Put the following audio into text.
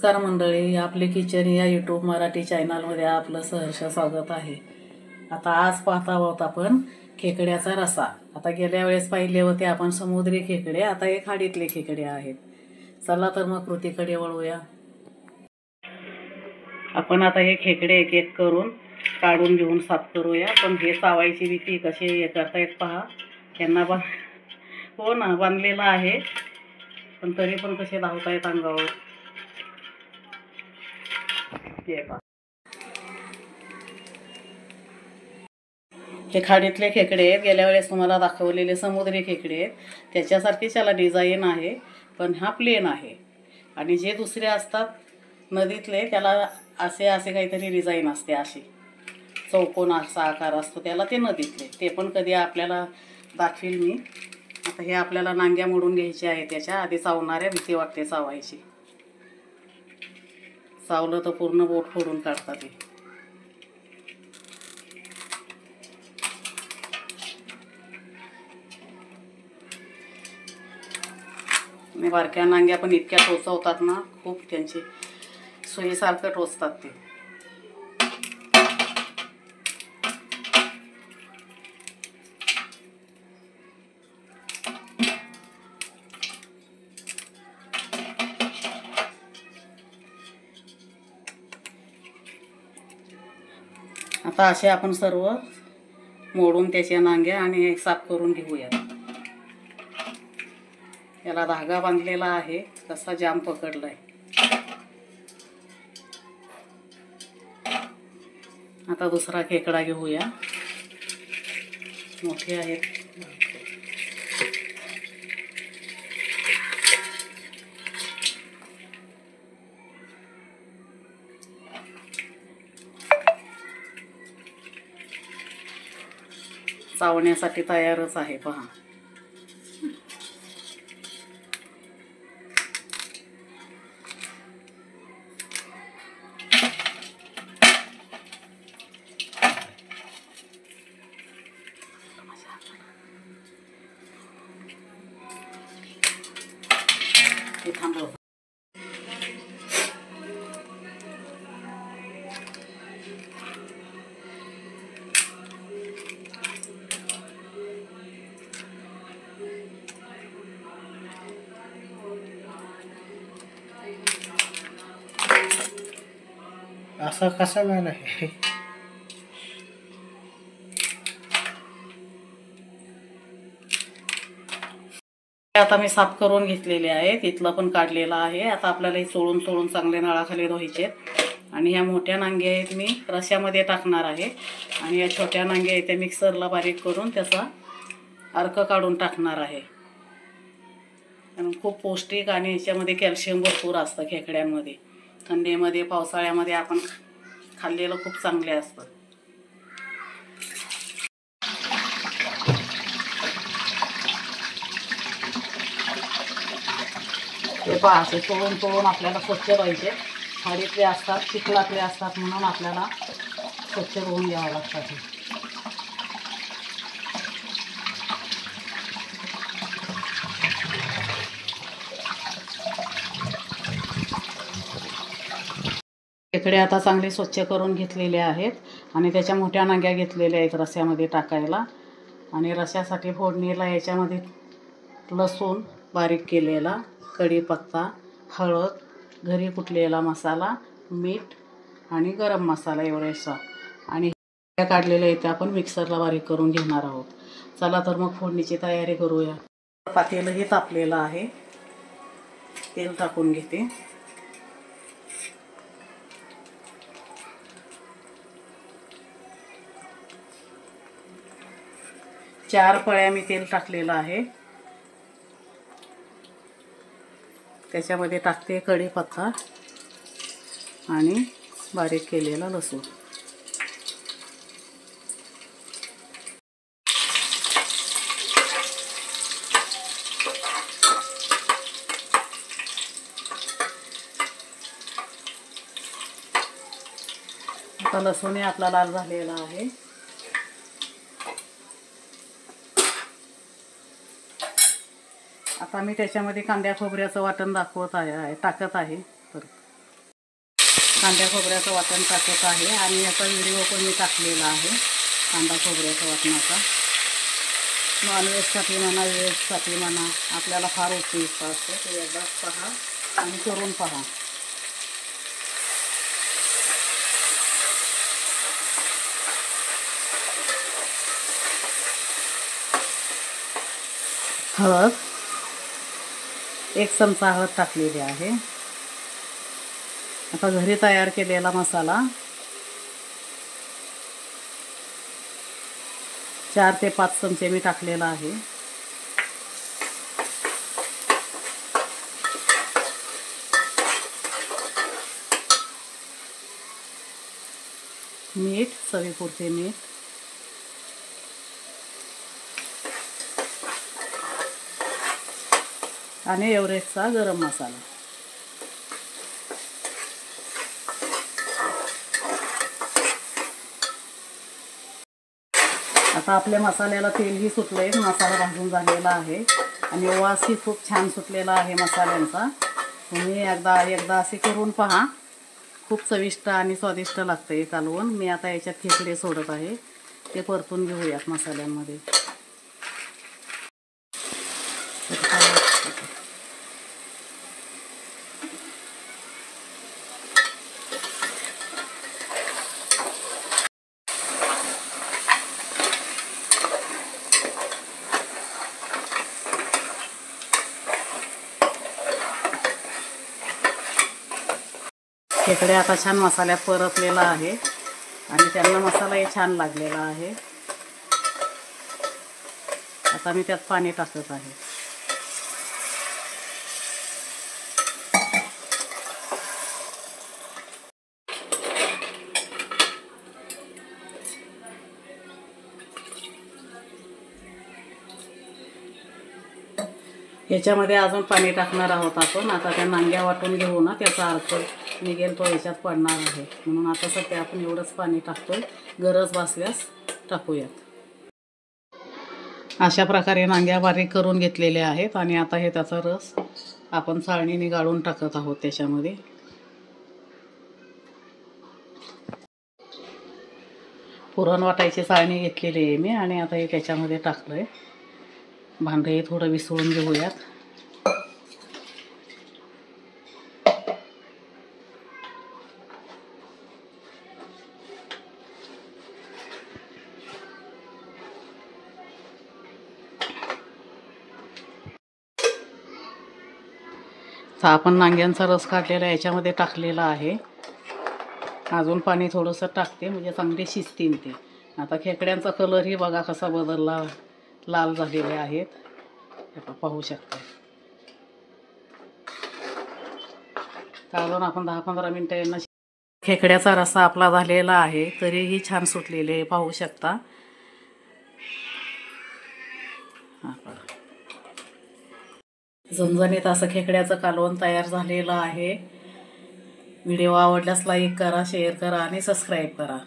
नमस्कार मंडळी, आपले किचन या यूट्यूब मराठी चॅनलमध्ये आपलं सहर्ष स्वागत आहे. आता आज पाहत आहोत आपण खेकड्याचा रसा. आता गेल्या वेळेस पाहिले होते आपण समुद्री खेकडे, आता हे खाडीतले खेकडे आहेत. चला तर मग कृतीकडे वळूया. आपण आता हे खेकडे एक एक करून काढून घेऊन साफ करूया. पण हे चावायची भीती कसे हे करतायत पहा. त्यांना हो ना, बांधलेला आहे, पण तरी पण कसे धावतायत अंगावर. हे खाडीतले खेकडे आहेत. गेल्या वेळेस तुम्हाला दाखवलेले समुद्री खेकडे आहेत, त्याच्यासारखी त्याला डिझाईन आहे, पण हा प्लेन आहे. आणि जे दुसरे असतात नदीतले त्याला असे काहीतरी डिझाईन असते, अशी चौकोन असा आकार असतो त्याला, ते नदीतले. ते पण कधी आपल्याला दाखवील मी. आता हे आपल्याला नांग्या मोडून घ्यायचे आहे. त्याच्या आधी चावणाऱ्या भीती वाटते चावायची. चावलं तर पूर्ण बोट फोडून काढतात ते. आणि बारक्या नांग्या पण इतक्या टोचवतात ना, खूप त्यांची सुईसारखं टोचतात ते. आता असे आपण सर्व मोडून त्याच्या नांग्या आणि साफ करून घेऊया. याला धागा बांधलेला आहे, कसा जाम पकडलाय. आता दुसरा खेकडा घेऊया. मोठे आहेत. चावण्यासाठी तयारच आहे पहा. हे थांबव. असं कसं झालं आहे? आता मी साफ करून घेतलेले आहे, तिथलं पण काढलेलं आहे. आता आपल्याला हे चोळून चांगले नळाखाली धुवायचे. आणि ह्या मोठ्या नांग्या आहेत मी रश्यामध्ये टाकणार आहे, आणि या छोट्या नांग्या आहेत त्या मिक्सरला बारीक करून त्याचा अर्क काढून टाकणार आहे. कारण खूप पौष्टिक आणि याच्यामध्ये कॅल्शियम भरपूर असतं खेकड्यांमध्ये. थंडीमध्ये पावसाळ्यामध्ये आपण खाल्लेलं खूप चांगले असतं. हे पहा, असे चोळून आपल्याला स्वच्छ धुवायचे. खाडीतले असतात, चिखलातले असतात, म्हणून आपल्याला स्वच्छ धुवून घ्यावं लागतात. खेकडे आता चांगले स्वच्छ करून घेतलेले आहेत, आणि त्याच्या मोठ्या नांग्या घेतलेल्या आहेत रस्यामध्ये टाकायला. आणि रस्यासाठी फोडणीला याच्यामध्ये लसूण बारीक केलेला, कढीपत्ता, हळद, घरी कुटलेला मसाला, मीठ आणि गरम मसाला एवढेसा. आणि काढलेले आहेत आपण मिक्सरला बारीक करून घेणार आहोत. चला तर मग फोडणीची तयारी करूया. पातेलंही तापलेलं आहे, तेल टाकून घेते. चार पळ्या मी तेल टाकलेलं आहे. त्याच्यामध्ये टाकते कढीपत्ता आणि बारीक केलेला लसूण. आता लसूण आपला लाल झालेला आहे. आता मी त्याच्यामध्ये कांद्या खोबऱ्याचं वाटण टाकत आहे. तर कांदा खोबऱ्याचं वाटण टाकत आहे आणि याचा व्हिडिओ पण मी टाकलेला आहे कांदा खोबऱ्याच्या वाटणाचा. नॉनव्हेजसाठी म्हणा व्हेजसाठी म्हणा आपल्याला फार उपयुक्त असते. ते एकदाच पहा आणि करून पहा. हळद 1 चमचा हळद टाकलेली आहे. आता घरी तयार केलेला मसाला 4 ते 5 चमचे मी टाकलेला आहे. मीठ चवीपुरते मीठ, आणि एव्हरेस्टचा गरम मसाला. आता आपल्या मसाल्याला तेलही सुटलंय, मसाला भाजून झालेला आहे आणि वासही खूप छान सुटलेला आहे मसाल्यांचा. तुम्ही एकदा असे करून पहा. खूप चविष्ट आणि स्वादिष्ट लागतं हे कालवण. मी आता याच्यात खेकडे सोडत आहे, ते परतून घेऊयात मसाल्यांमध्ये. खेकडे आता छान मसाल्यात परतलेला आहे आणि त्यांना मसालाही छान लागलेला आहे. आता मी त्यात पाणी टाकत आहे. याच्यामध्ये अजून पाणी टाकणार आहोत आपण. आता त्या नांग्या वाटून घेऊ ना, त्याचा अर्थ निघेल तो याच्यात पडणार आहे. म्हणून आता सध्या आपण एवढंच पाणी टाकतोय. गरज भासल्यास टाकूयात. अशा प्रकारे नांग्या बारीक करून घेतलेल्या आहेत आणि आता हे त्याचा रस आपण चाळणीने गाळून टाकत आहोत त्याच्यामध्ये. पुरण वाटायची चाळणी घेतलेली आहे मी आणि आता हे त्याच्यामध्ये टाकलंय. भांडं हे थोडं विसळून घेऊयात. तर आपण नांग्यांचा रस काढलेला याच्यामध्ये टाकलेला आहे. अजून पाणी थोडंसं टाकते म्हणजे चांगले शिजतील ते. आता खेकड्यांचा कलरही बघा कसा बदलला, लाल झालेले आहेत. पाहू शकता. काढून आपण 10-15 मिनटं यांना. खेकड्याचा रस्सा आपला झालेला आहे, तरीही छान सुटलेले पाहू शकता. झणझणीत असं खेकड्याचं कालवण तयार झालेलं आहे. व्हिडिओ आवडल्यास लाईक करा, शेअर करा आणि सबस्क्राईब करा.